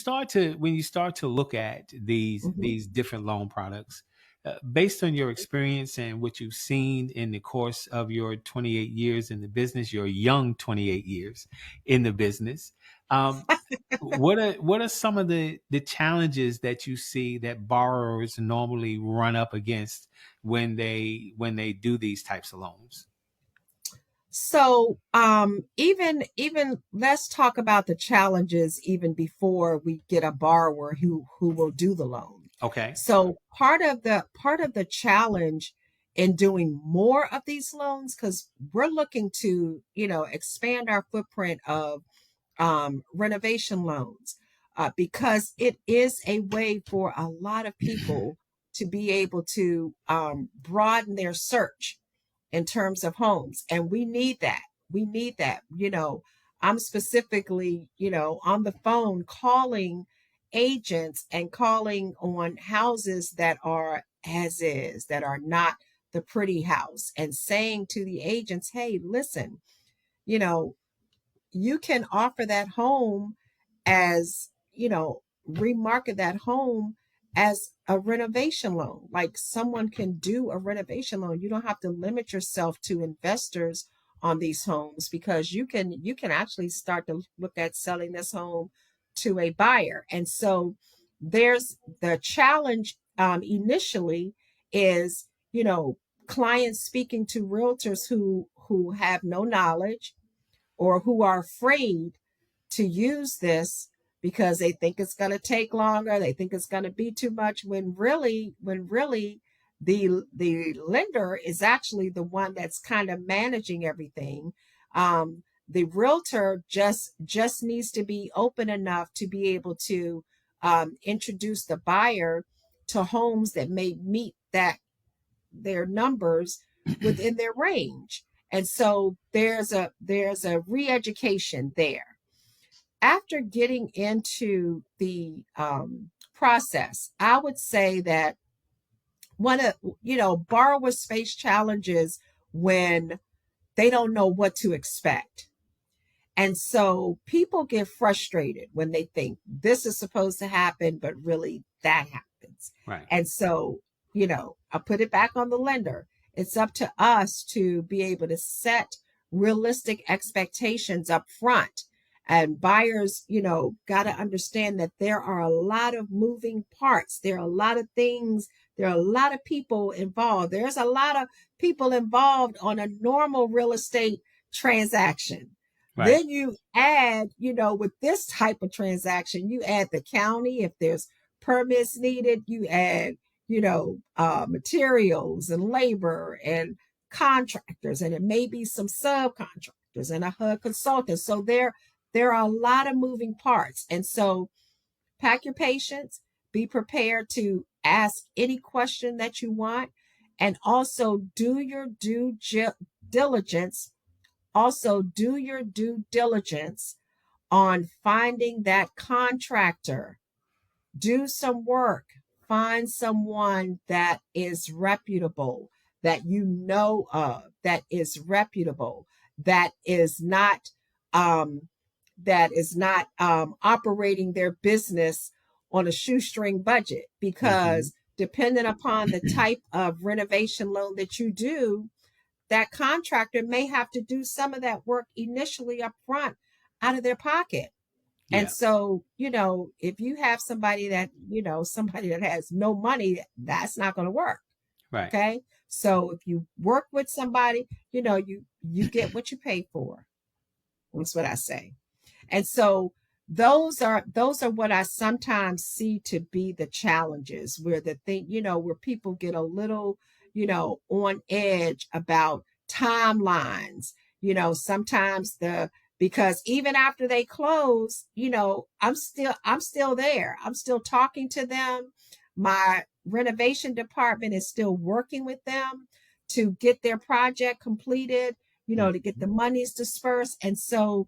when you start to look at Mhm. these different loan products, based on your experience and what you've seen in the course of your 28 years in the business, your young 28 years in the business, um, what are some of the challenges that you see that borrowers normally run up against when they do these types of loans? So, even let's talk about the challenges even before we get a borrower who will do the loan. Okay. So, part of the challenge in doing more of these loans, because we're looking to, expand our footprint of renovation loans, because it is a way for a lot of people to be able to broaden their search in terms of homes. And we need that. We need that. I'm specifically, on the phone calling agents and calling on houses that are as is, that are not the pretty house, and saying to the agents, hey, listen, you know, you can offer that home as, remarket that home as a renovation loan. Like someone can do a renovation loan. You don't have to limit yourself to investors on these homes, because you can actually start to look at selling this home to a buyer. And so there's the challenge, initially, is, clients speaking to realtors who have no knowledge, or who are afraid to use this because they think it's going to take longer, they think it's going to be too much, when really the lender is actually the one that's kind of managing everything. The realtor just needs to be open enough to be able to introduce the buyer to homes that may meet that their numbers within their range. And so there's a re-education there. After getting into the process, I would say that one of borrowers face challenges when they don't know what to expect. And so people get frustrated when they think this is supposed to happen, but really that happens. Right. And so, I put it back on the lender. It's up to us to be able to set realistic expectations up front. And buyers, got to understand that there are a lot of moving parts. There are a lot of things. There are a lot of people involved. There's a lot of people involved on a normal real estate transaction. Right. Then you add, with this type of transaction, you add the county. If there's permits needed, you add, materials and labor and contractors, and it may be some subcontractors and a HUD consultant. So there are a lot of moving parts. And so pack your patience, be prepared to ask any question that you want, and also do your diligence on finding that contractor. Do some work. Find someone that is reputable, that you know of, that is reputable, that is not um, operating their business on a shoestring budget. Hmm. Because depending upon the type of renovation loan that you do, that contractor may have to do some of that work initially up front out of their pocket. And Yeah. so, if you have somebody that has no money, that's not going to work. Right. Okay. So if you work with somebody, you get what you pay for. That's what I say. And so those are what I sometimes see to be the challenges, where the thing, where people get a little, on edge about timelines. Sometimes because even after they close, I'm still there. I'm still talking to them. My renovation department is still working with them to get their project completed, to get the Mhm. monies dispersed. And so,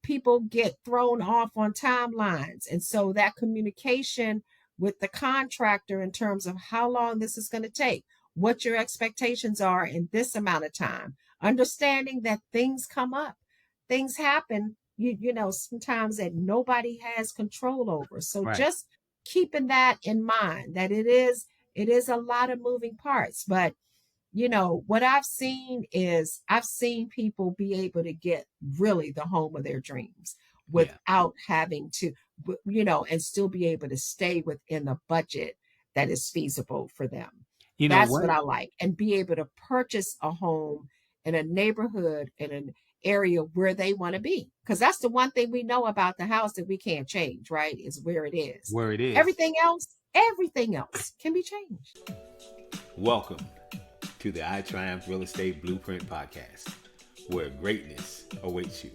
people get thrown off on timelines. And so that communication with the contractor in terms of how long this is going to take, what your expectations are in this amount of time, understanding that things come up, things happen, sometimes that nobody has control over. So Right. just keeping that in mind, that it is a lot of moving parts. But what I've seen is I've seen people be able to get really the home of their dreams Yeah. without having to, and still be able to stay within a budget that is feasible for them. You know That's what? what I like. And be able to purchase a home in a neighborhood, in an area where they want to be. Because that's the one thing we know about the house that we can't change, right? Is where it is. Where it is. Everything else can be changed. Welcome to the I Triumph Real Estate Blueprint Podcast, where greatness awaits you.